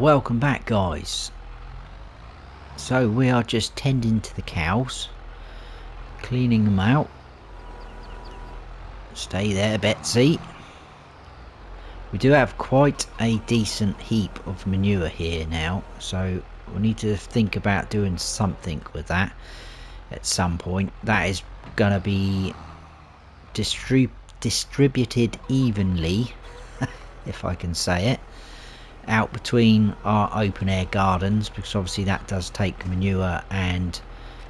welcome back guys. So we are just tending to the cows, cleaning them out. Stay there, Betsy. We do have quite a decent heap of manure here now, so we need to think about doing something with that at some point. That is going to be distributed evenly, if I can say it, out between our open air gardens, because obviously that does take manure and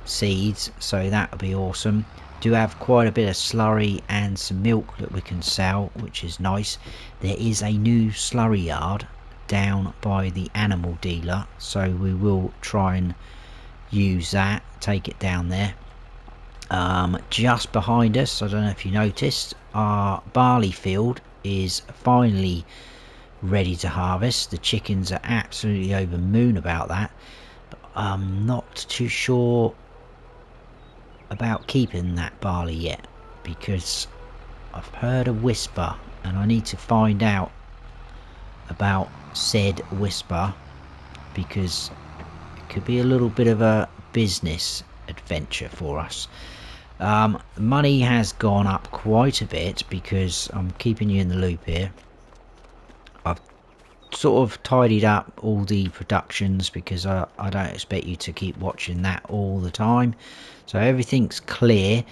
seeds, so that would be awesome. Do have quite a bit of slurry and some milk that we can sell, which is nice. There is a new slurry yard down by the animal dealer, so we will try and use that, take it down there. Just behind us, I don't know if you noticed, our barley field is finally ready to harvest. The chickens are absolutely over the moon about that, but I'm not too sure about keeping that barley yet, because I've heard a whisper and I need to find out about said whisper, because it could be a little bit of a business adventure for us. Money has gone up quite a bit, because I'm keeping you in the loop here. I've sort of tidied up all the productions, because I don't expect you to keep watching that all the time, so everything's clear.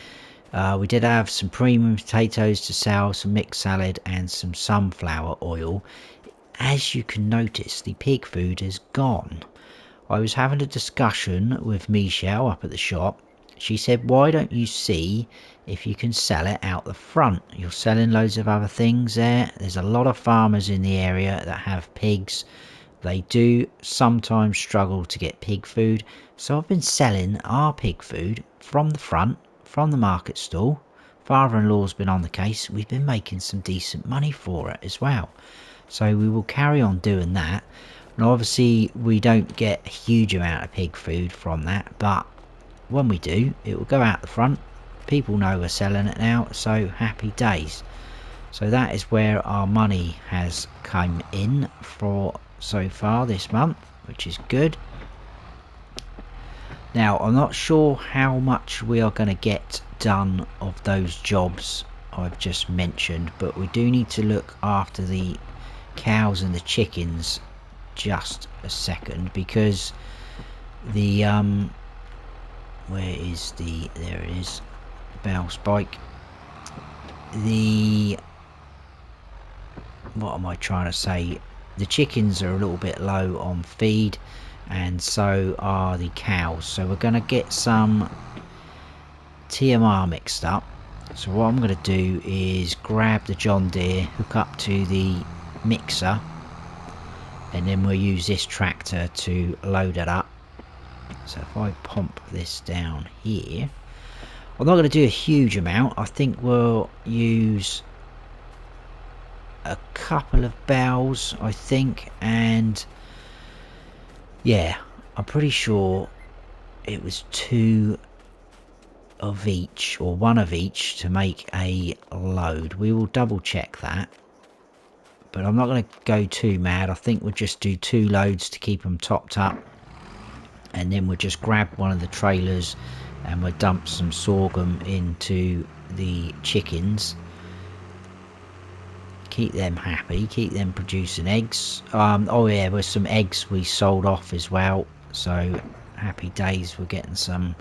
We did have some premium potatoes to sell, some mixed salad and some sunflower oil. As you can notice, the pig food is gone. I was having a discussion with Michelle up at the shop. She said, why don't you see if you can sell it out the front? You're selling loads of other things there. There's a lot of farmers in the area that have pigs. They do sometimes struggle to get pig food. So I've been selling our pig food from the front, from the market stall. Father-in-law's been on the case. We've been making some decent money for it as well. So we will carry on doing that. And obviously we don't get a huge amount of pig food from that, but when we do, it will go out the front. People know we're selling it now, so happy days. So that is where our money has come in for so far this month, which is good. Now I'm not sure how much we are going to get done of those jobs I've just mentioned, but we do need to look after the cows and the chickens just a second, because the where is the, there it is, bell spike. The, what am I trying to say, the chickens are a little bit low on feed, and so are the cows, so we're going to get some TMR mixed up. So what I'm going to do is grab the John Deere, hook up to the mixer, and then we'll use this tractor to load it up. So if I pump this down here, I'm not going to do a huge amount. I think we'll use a couple of bells, I think, and yeah, I'm pretty sure it was 2 of each, or 1 of each, to make a load. We will double check that, but I'm not going to go too mad. I think we'll just do 2 loads to keep them topped up, and then we'll just grab one of the trailers and we'll dump some sorghum into the chickens. Keep them happy, keep them producing eggs. Oh yeah, there's some eggs we sold off as well, so happy days, we're getting some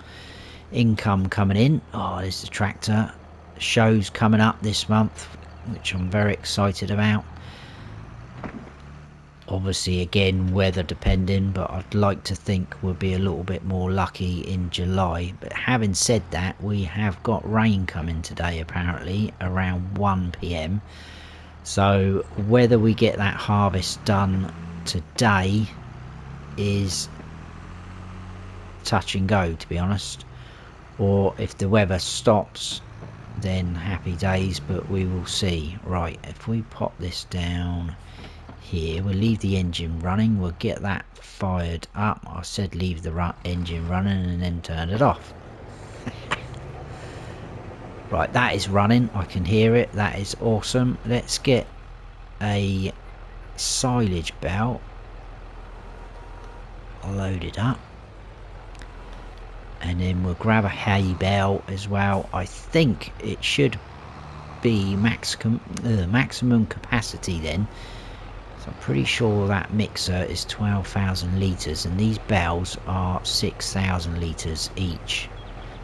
income coming in. Oh, there's the tractor. The show's coming up this month, which I'm very excited about. Obviously again weather depending, but I'd like to think we'll be a little bit more lucky in July. But having said that, we have got rain coming today apparently around 1 PM, so whether we get that harvest done today is touch and go, to be honest, or if the weather stops then happy days, but we will see. Right, if we pop this down here, we'll leave the engine running, we'll get that fired up. I said leave the engine running and then turn it off. Right, that is running, I can hear it, that is awesome. Let's get a silage belt loaded up. And then we'll grab a hay bale as well. I think it should be maximum capacity then. So I'm pretty sure that mixer is 12,000 litres and these bales are 6,000 litres each.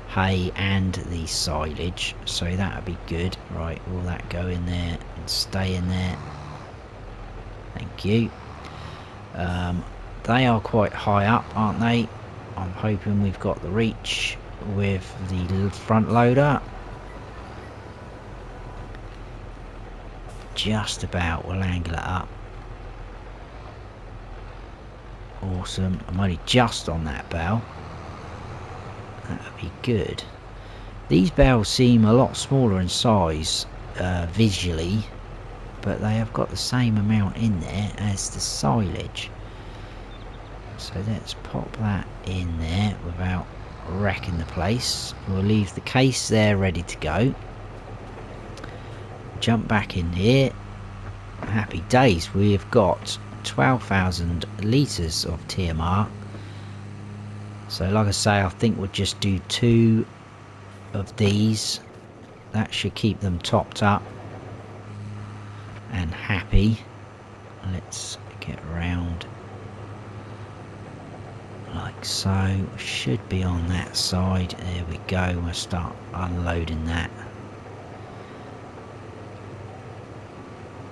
Hay and the silage, so that would be good. Right, will that go in there and stay in there? Thank you. They are quite high up, aren't they? I'm hoping we've got the reach with the front loader. Just about, we'll angle it up. Awesome. I'm only just on that bale. That would be good. These bales seem a lot smaller in size visually, but they have got the same amount in there as the silage. So let's pop that in there without wrecking the place. We'll leave the case there ready to go. Jump back in here. Happy days, we've got 12,000 litres of TMR. So like I say, I think we'll just do 2 of these. That should keep them topped up and happy. Let's get around like so. Should be on that side. There we go. We'll start unloading that.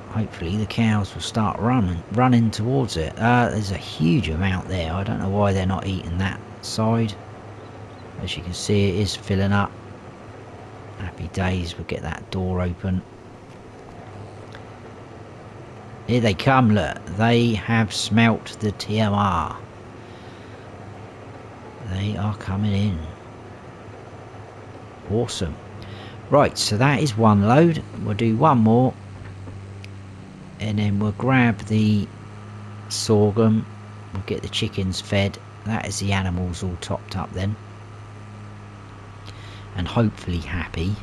Hopefully the cows will start running towards it. There's a huge amount there. I don't know why they're not eating that side. As you can see, it is filling up. Happy days. We'll get that door open. Here they come, look. They have smelt the TMR. They are coming in. Awesome. Right, so that is one load. We'll do one more. And then we'll grab the sorghum. We'll get the chickens fed. That is the animals all topped up then. And hopefully happy.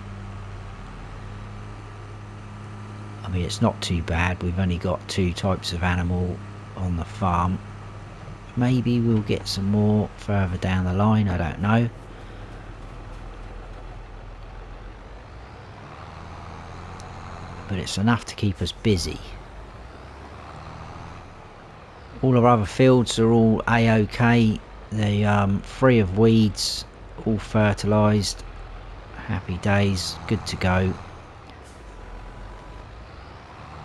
I mean, it's not too bad. We've only got 2 types of animal on the farm. Maybe we'll get some more further down the line. I don't know. But it's enough to keep us busy. All our other fields are all A-OK. They're free of weeds, all fertilised. Happy days, good to go.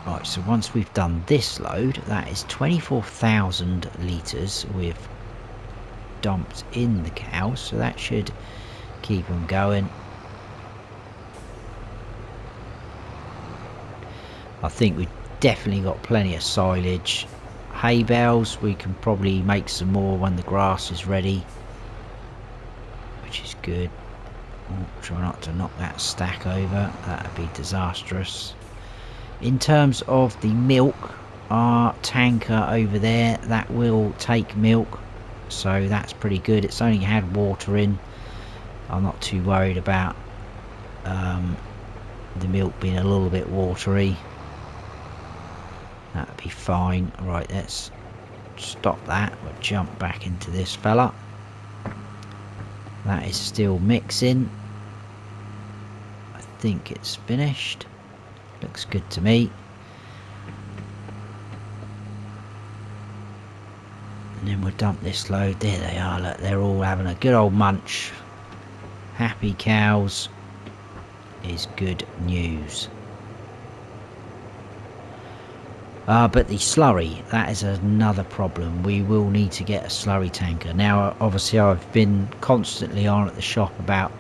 Right, so once we've done this load, that is 24,000 litres we've dumped in the cows, so that should keep them going. I think we've definitely got plenty of silage. Hay bales, we can probably make some more when the grass is ready, which is good. Try not to knock that stack over, that would be disastrous. In terms of the milk, our tanker over there, that will take milk, so that's pretty good. It's only had water in. I'm not too worried about the milk being a little bit watery. That'd be fine. Right, let's stop that. We'll jump back into this fella. That is still mixing. I think it's finished. Looks good to me. And then we'll dump this load. There they are. Look, they're all having a good old munch. Happy cows is good news. But the slurry, that is another problem. We will need to get a slurry tanker. Now, obviously, I've been constantly on at the shop about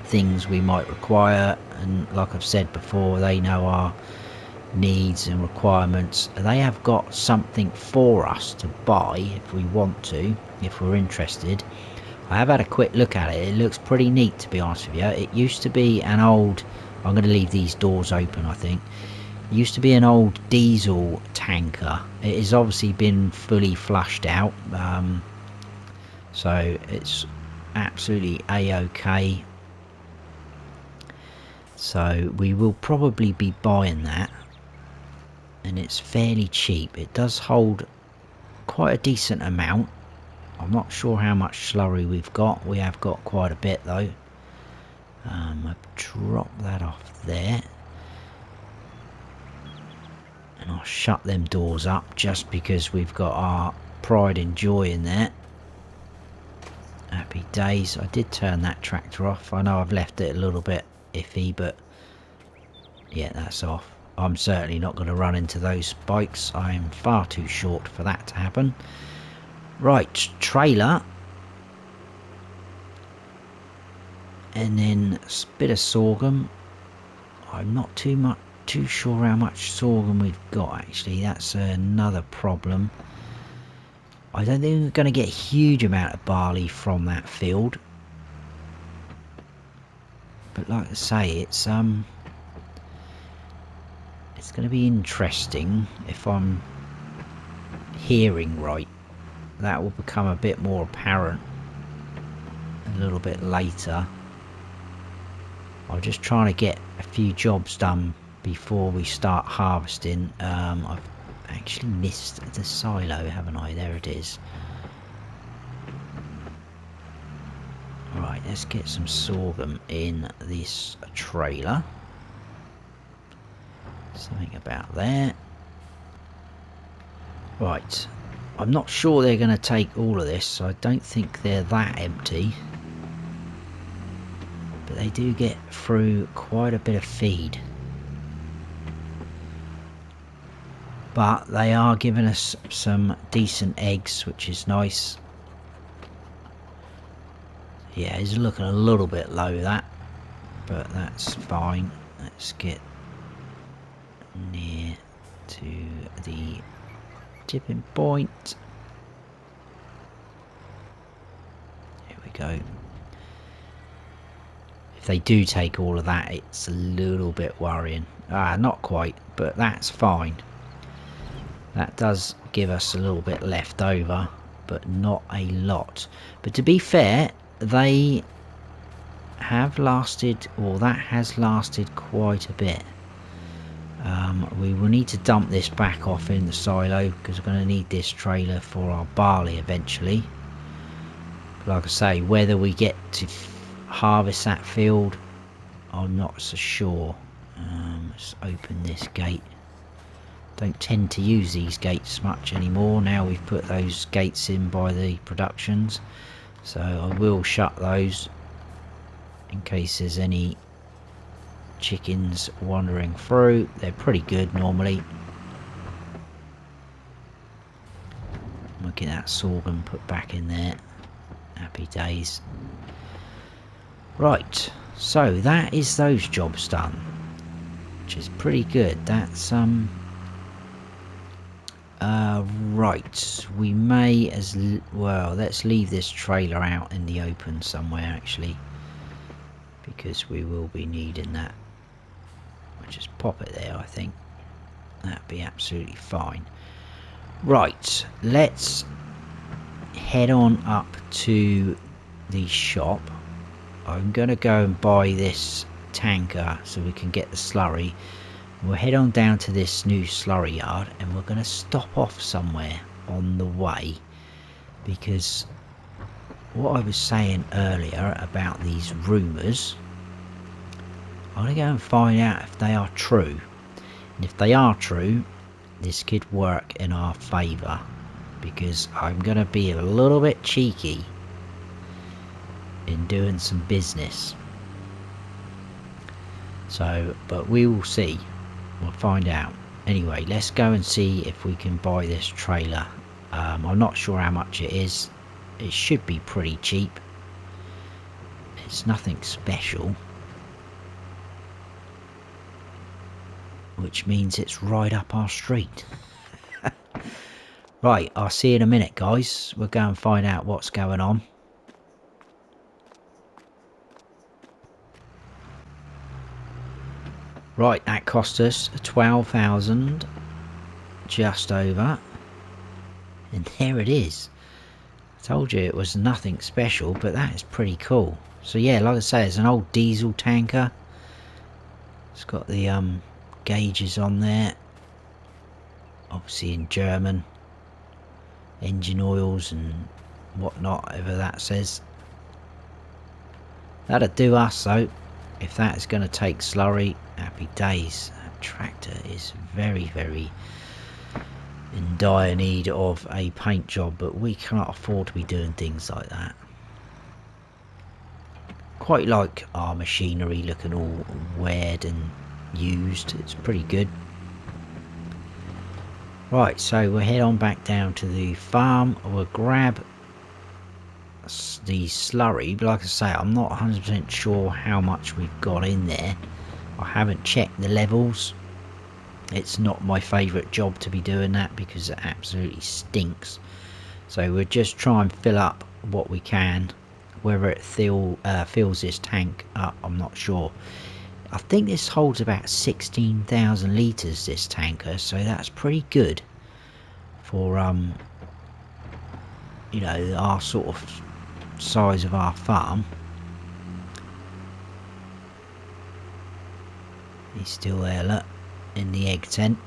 things we might require. And like I've said before, they know our needs and requirements. They have got something for us to buy if we want to, if we're interested. I have had a quick look at it. It looks pretty neat, to be honest with you. It used to be an old... I'm going to leave these doors open, I think. It used to be an old diesel tanker. It has obviously been fully flushed out, so it's absolutely a-okay. So we will probably be buying that, and it's fairly cheap. It does hold quite a decent amount, I'm not sure how much slurry we've got. We have got quite a bit though. I'll drop that off there. And I'll shut them doors up just because we've got our pride and joy in there. Happy days. I did turn that tractor off. I know I've left it a little bit iffy, but yeah, that's off. I'm certainly not going to run into those spikes. I am far too short for that to happen. Right, trailer. And then a bit of sorghum. I'm not too sure how much sorghum we've got actually. That's another problem. I don't think we're going to get a huge amount of barley from that field. But like I say, it's going to be interesting if I'm hearing right. That will become a bit more apparent a little bit later. I'm just trying to get a few jobs done before we start harvesting. I've actually missed the silo, haven't I? There it is. Right, let's get some sorghum in this trailer. Something about there. Right, I'm not sure they're going to take all of this, so I don't think they're that empty. But they do get through quite a bit of feed. But they are giving us some decent eggs, which is nice. Yeah, it's looking a little bit low, that, but that's fine. Let's get near to the tipping point. Here we go. If they do take all of that, it's a little bit worrying. Not quite, but that's fine. That does give us a little bit left over, but not a lot. But to be fair, they have lasted, or that has lasted quite a bit. We will need to dump this back off in the silo because we're going to need this trailer for our barley eventually. But like I say, whether we get to harvest that field, I'm not so sure. Let's open this gate. Don't tend to use these gates much anymore now we've put those gates in by the productions, so I will shut those in case there's any chickens wandering through. They're pretty good normally. We'll get that sorghum put back in there. Happy days. Right, so that is those jobs done, which is pretty good. That's right, we may as well, let's leave this trailer out in the open somewhere actually, because we will be needing that. I'll just pop it there, I think. That'd be absolutely fine. Right, let's head on up to the shop. I'm going to go and buy this tanker so we can get the slurry. We'll head on down to this new slurry yard and we're going to stop off somewhere on the way, because what I was saying earlier about these rumours, I'm going to go and find out if they are true. And if they are true, this could work in our favour, because I'm going to be a little bit cheeky in doing some business. So, but we will see. We'll find out. Anyway, let's go and see if we can buy this trailer. I'm not sure how much it is. It should be pretty cheap. It's nothing special, which means it's right up our street. Right, I'll see you in a minute, guys. We'll go and find out what's going on. Right, that cost us 12,000, just over, and there it is. I told you it was nothing special, but that is pretty cool. So yeah, like I say, it's an old diesel tanker. It's got the gauges on there, obviously in German. Engine oils and whatnot, whatever that says. That'll do us though. If that is going to take slurry, happy days. That tractor is very, very in dire need of a paint job, but we cannot afford to be doing things like that. Quite like our machinery looking all weird and used. It's pretty good. Right, so we'll head on back down to the farm. We'll grab the slurry, but like I say, I'm not 100% sure how much we've got in there. I haven't checked the levels. It's not my favourite job to be doing that because it absolutely stinks. So we'll just try and fill up what we can. Whether it fills this tank up, I'm not sure. I think this holds about 16,000 litres, this tanker, so that's pretty good for you know, our sort of size of our farm. He's still there, look, in the egg tent.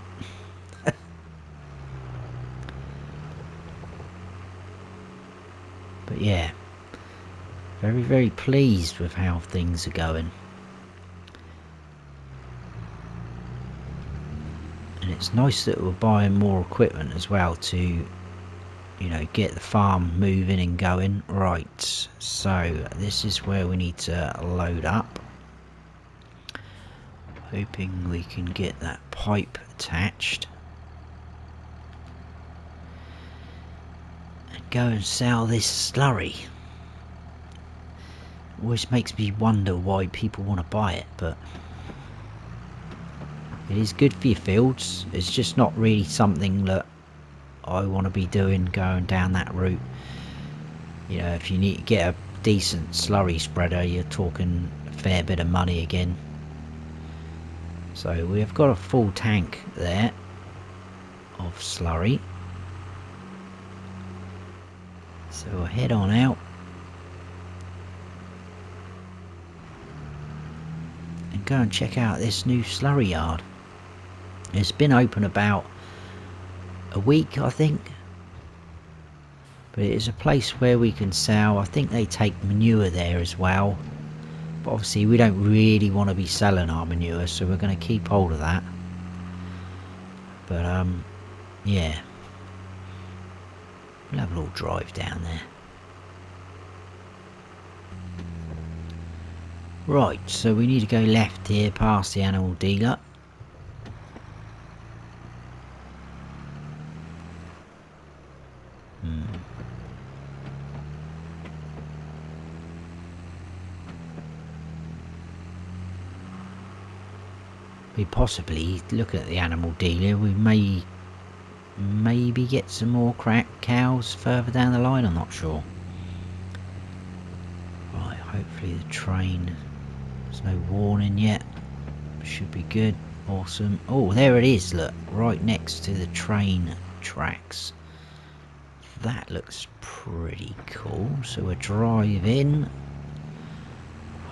But yeah, very, very pleased with how things are going. And it's nice that we're buying more equipment as well to, you know, get the farm moving and going. Right, so this is where we need to load up. Hoping we can get that pipe attached. And go and sell this slurry. Always makes me wonder why people want to buy it, but it is good for your fields. It's just not really something that I want to be doing, going down that route. You know, if you need to get a decent slurry spreader, you're talking a fair bit of money again. So we've got a full tank there of slurry. So we'll head on out and go and check out this new slurry yard. It's been open about a week, I think, but it is a place where we can sell. I think they take manure there as well, but obviously we don't really want to be selling our manure, so we're going to keep hold of that. But yeah, we'll have a little drive down there. Right, so we need to go left here past the animal dealer. We possibly, looking at the animal dealer, we may maybe get some more cows further down the line, I'm not sure. Right, hopefully the train, there's no warning yet, should be good. Awesome. Oh, there it is, look, right next to the train tracks. That looks pretty cool. So we'll drive in,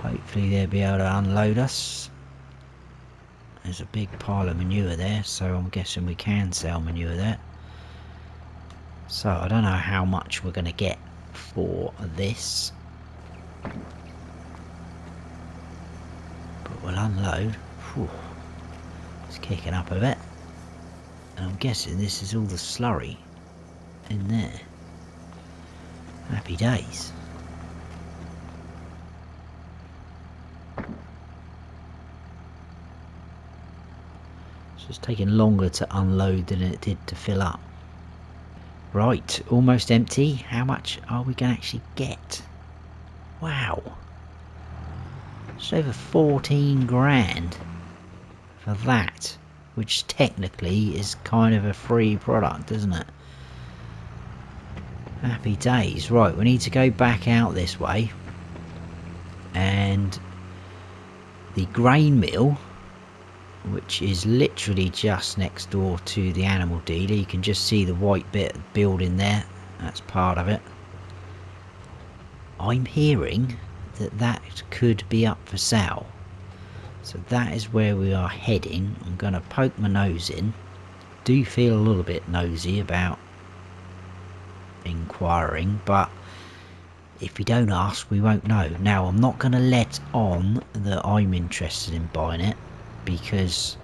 hopefully they'll be able to unload us. There's a big pile of manure there, so I'm guessing we can sell manure there. So I don't know how much we're going to get for this, but we'll unload. Whew. It's kicking up a bit, and I'm guessing this is all the slurry in there. Happy days. It's taking longer to unload than it did to fill up. Right, almost empty. How much are we going to actually get? Wow. It's over 14 grand for that, which technically is kind of a free product, isn't it? Happy days. Right, we need to go back out this way, and the grain mill, which is literally just next door to the animal dealer. You can just see the white bit of the building there. That's part of it. I'm hearing that that could be up for sale. So that is where we are heading. I'm going to poke my nose in. Do feel a little bit nosy about inquiring, but if we don't ask, we won't know. Now, I'm not going to let on that I'm interested in buying it, because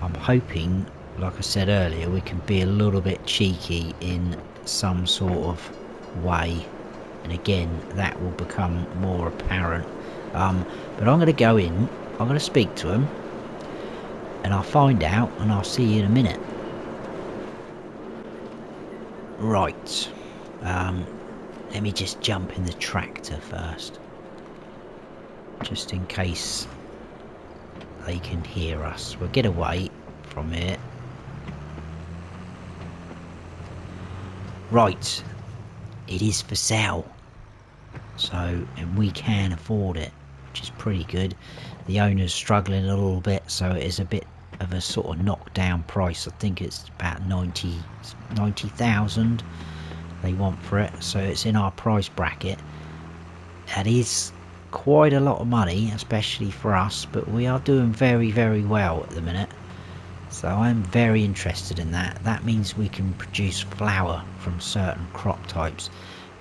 I'm hoping, like I said earlier, we can be a little bit cheeky in some sort of way, and again, that will become more apparent. But I'm going to go in, I'm going to speak to him, and I'll find out, and I'll see you in a minute. Right, let me just jump in the tractor first, just in case they can hear us. We'll get away from here. Right, it is for sale, so, and we can afford it, which is pretty good. The owner's struggling a little bit, so it is a bit of a sort of knockdown price. I think it's about 90,000 they want for it, so it's in our price bracket. That is quite a lot of money, especially for us, but we are doing very, very well at the minute, so I'm very interested in that. That means we can produce flour from certain crop types.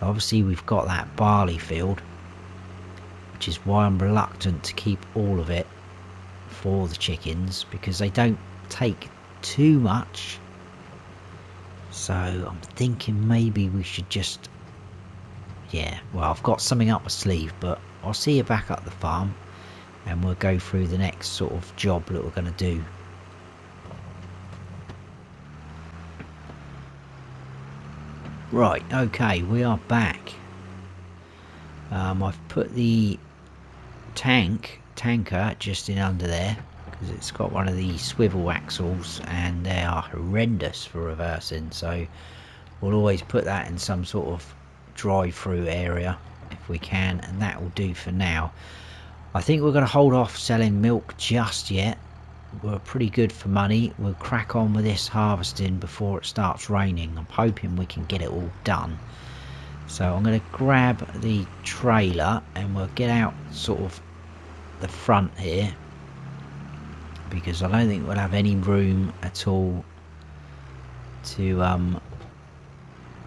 Obviously we've got that barley field, which is why I'm reluctant to keep all of it for the chickens, because they don't take too much. So I'm thinking maybe we should just, yeah, well, I've got something up my sleeve, but I'll see you back at the farm and we'll go through the next sort of job that we're going to do. Right, okay, we are back. I've put the tanker just in under there, because it's got one of these swivel axles and they are horrendous for reversing, so we'll always put that in some sort of drive-through area if we can, and that will do for now. I think we're going to hold off selling milk just yet. We're pretty good for money. We'll crack on with this harvesting before it starts raining. I'm hoping we can get it all done. So I'm going to grab the trailer and we'll get out sort of the front here, because I don't think we'll have any room at all to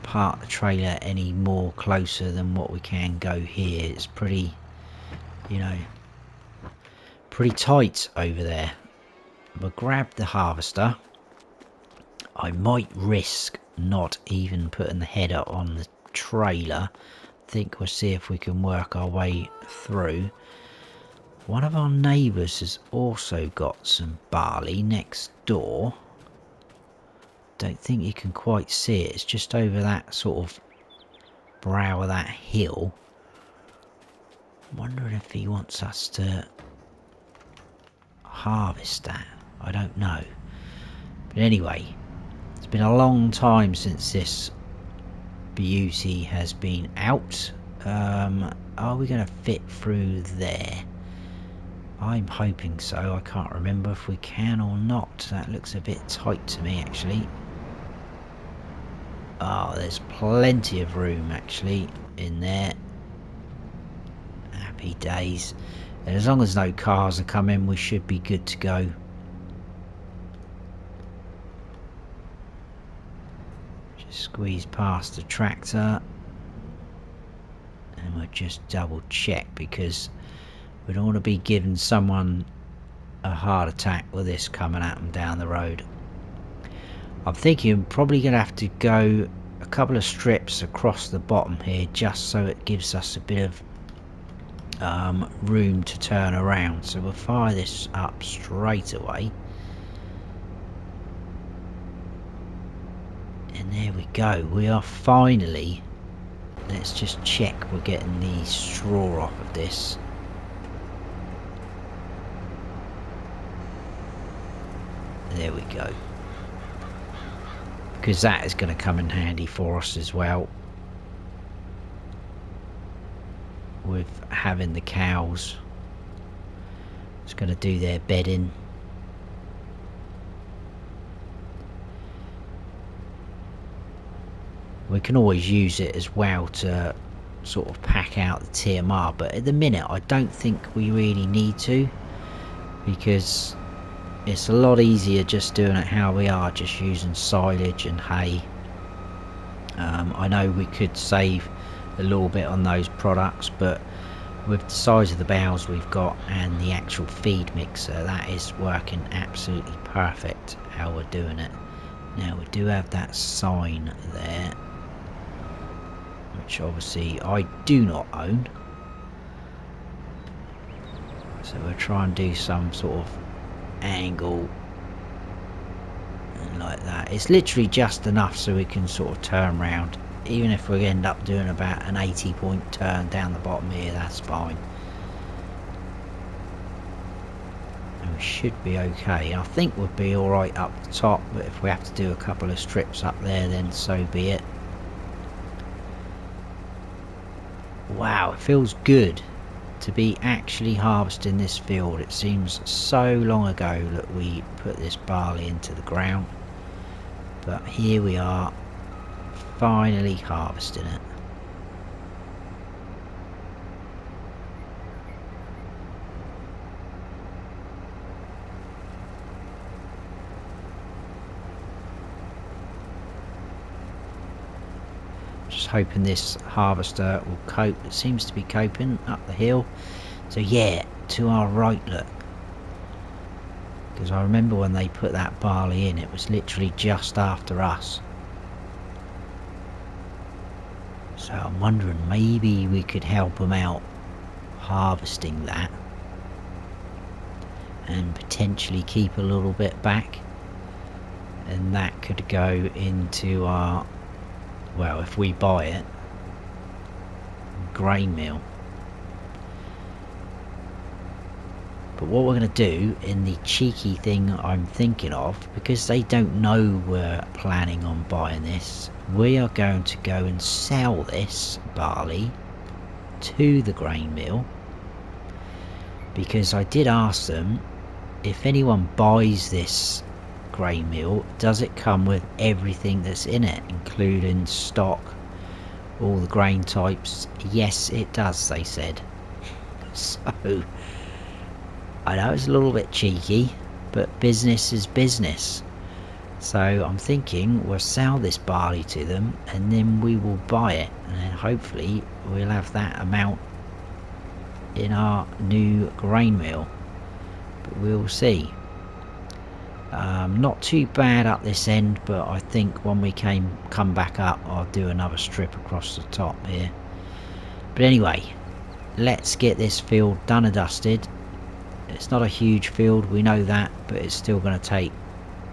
park the trailer any more closer than what we can go here. It's pretty, you know, pretty tight over there. We'll grab the harvester. I might risk not even putting the header on the trailer. I think we'll see if we can work our way through. One of our neighbours has also got some barley next door. Don't think you can quite see it. It's just over that sort of brow of that hill. I'm wondering if he wants us to harvest that. I don't know. But anyway, it's been a long time since this beauty has been out. Are we going to fit through there? I'm hoping so. I can't remember if we can or not. That looks a bit tight to me, actually. Oh, there's plenty of room actually in there. Happy days. And as long as no cars are coming, we should be good to go. Just squeeze past the tractor. And we'll just double check, because we don't want to be giving someone a heart attack with this coming at them down the road. I'm thinking I'm probably going to have to go a couple of strips across the bottom here, just so it gives us a bit of room to turn around. So we'll fire this up straight away. And there we go. We are finally, let's just check we're getting the straw off of this. There we go. Because that is going to come in handy for us as well, with having the cows. It's going to do their bedding. We can always use it as well to sort of pack out the TMR, but at the minute I don't think we really need to, because it's a lot easier just doing it how we are, just using silage and hay. I know we could save a little bit on those products, but with the size of the bales we've got and the actual feed mixer, that is working absolutely perfect how we're doing it. Now we do have that sign there, which obviously I do not own, so we'll try and do some sort of angle like that. It's literally just enough so we can sort of turn around. Even if we end up doing about an 80-point turn down the bottom here, that's fine. And we should be okay. I think we'll be alright up the top, but if we have to do a couple of strips up there, then so be it. Wow, it feels good to be actually harvesting this field. It seems so long ago that we put this barley into the ground, but here we are, finally harvesting it. Just hoping this harvester will cope. It seems to be coping up the hill. So yeah, to our right, look. Because I remember when they put that barley in, it was literally just after us. So I'm wondering maybe we could help them out harvesting that and potentially keep a little bit back, and that could go into our, well, if we buy it, grain mill. But what we're going to do, in the cheeky thing I'm thinking of, because they don't know we're planning on buying this, we are going to go and sell this barley to the grain mill, because I did ask them, if anyone buys this grain mill, does it come with everything that's in it, including stock, all the grain types? Yes, it does, they said. So I know it's a little bit cheeky, but business is business. So I'm thinking we'll sell this barley to them, and then we will buy it, and then hopefully we'll have that amount in our new grain mill. But we'll see. Not too bad up this end, but I think when we come back up, I'll do another strip across the top here. But anyway, let's get this field done and dusted. It's not a huge field, we know that, but it's still going to take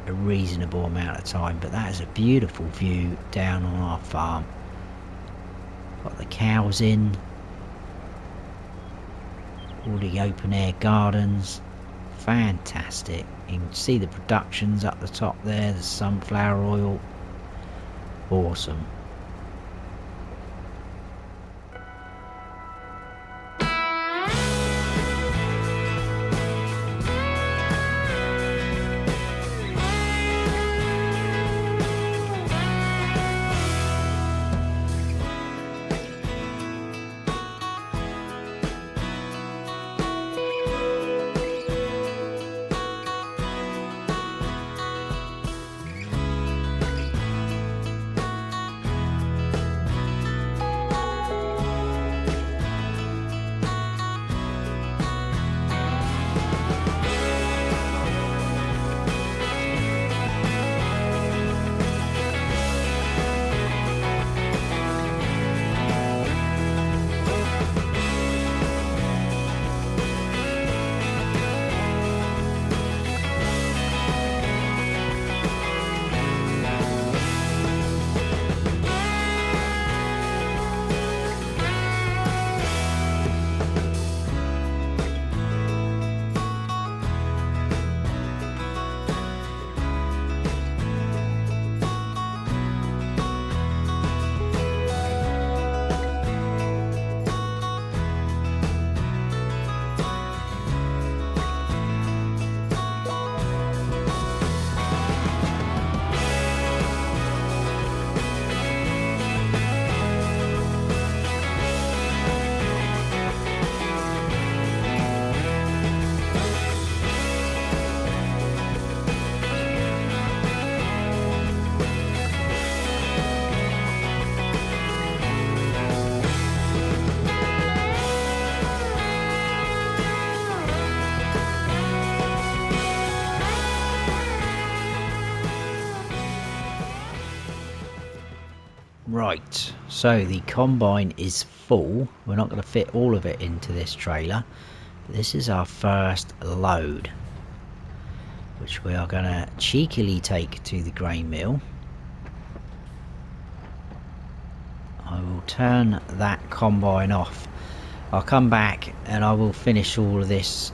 a reasonable amount of time. But that is a beautiful view down on our farm. Got the cows in, all the open air gardens, fantastic. You can see the productions up the top there, the sunflower oil, awesome. Right, so the combine is full. We're not going to fit all of it into this trailer. This is our first load, which we are going to cheekily take to the grain mill. I will turn that combine off. I'll come back and I will finish all of this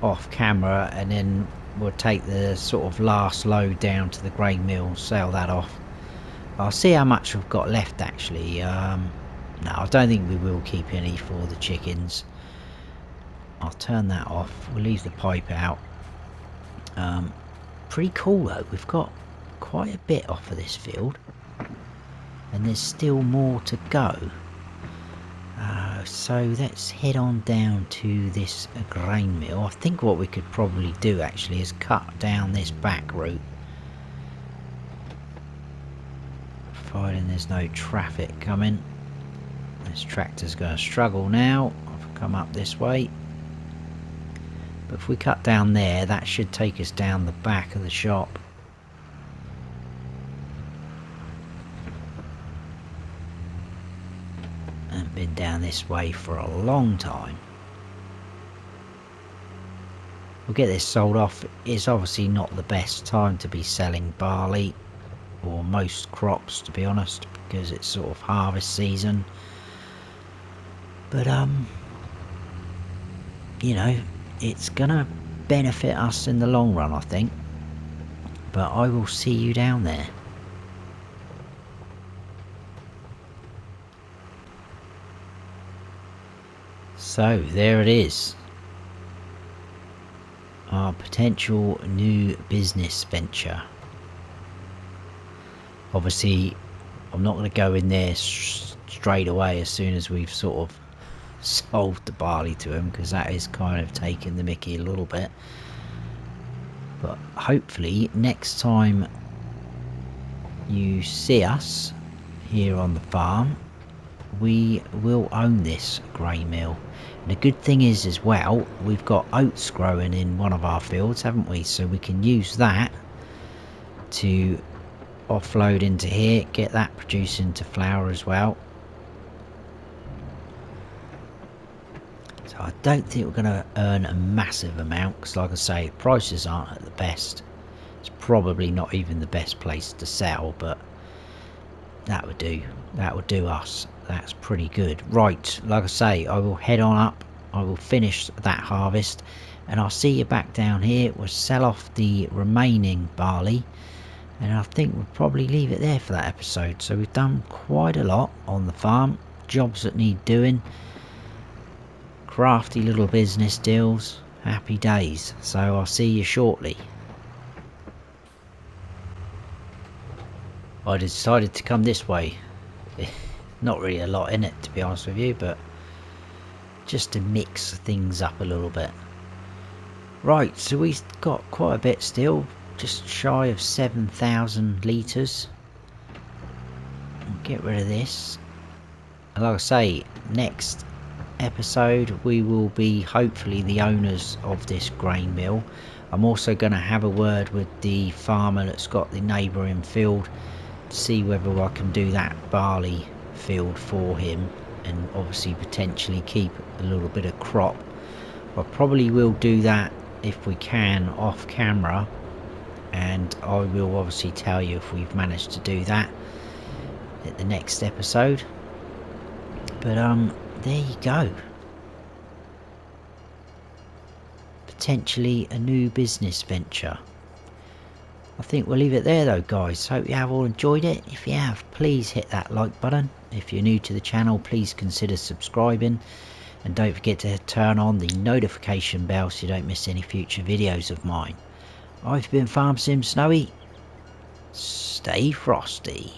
off camera, and then we'll take the sort of last load down to the grain mill, sell that off. I'll see how much we've got left actually. No, I don't think we will keep any for the chickens. I'll turn that off. We'll leave the pipe out. Pretty cool though. We've got quite a bit off of this field, and there's still more to go. So let's head on down to this grain mill. I think what we could probably do actually is cut down this back route, providing there's no traffic coming. This tractor's going to struggle now. I've come up this way, but if we cut down there, that should take us down the back of the shop. I've been down this way for a long time. We'll get this sold off. It's obviously not the best time to be selling barley, or most crops to be honest, because it's sort of harvest season. But you know, it's gonna benefit us in the long run, I think. But I will see you down there. So there it is, our potential new business venture. Obviously I'm not going to go in there straight away as soon as we've sort of sold the barley to him, because that is kind of taking the mickey a little bit. But hopefully next time you see us here on the farm, we will own this grain mill. And the good thing is as well, we've got oats growing in one of our fields, haven't we? So we can use that to offload into here, get that producing to flour as well. So I don't think we're going to earn a massive amount, because like I say, prices aren't at the best. It's probably not even the best place to sell, but that would do. That would do us. That's pretty good. Right, like I say, I will head on up. I will finish that harvest, and I'll see you back down here. We'll sell off the remaining barley, and I think we'll probably leave it there for that episode. So we've done quite a lot on the farm. Jobs that need doing. Crafty little business deals. Happy days. So I'll see you shortly. I decided to come this way. Not really a lot in it, to be honest with you, but just to mix things up a little bit. Right, so we've got quite a bit still, just shy of 7,000 litres. Get rid of this. And like I say, next episode we will be hopefully the owners of this grain mill. I'm also going to have a word with the farmer that's got the neighbouring field, to see whether I can do that barley field for him, and obviously potentially keep a little bit of crop. I probably will do that if we can off camera, and I will obviously tell you if we've managed to do that at the next episode. But there you go, potentially a new business venture. I think we'll leave it there though, guys. Hope you have all enjoyed it. If you have, please hit that like button. If you're new to the channel, please consider subscribing, and don't forget to turn on the notification bell so you don't miss any future videos of mine. I've been Farm Sim Snowy. Stay frosty.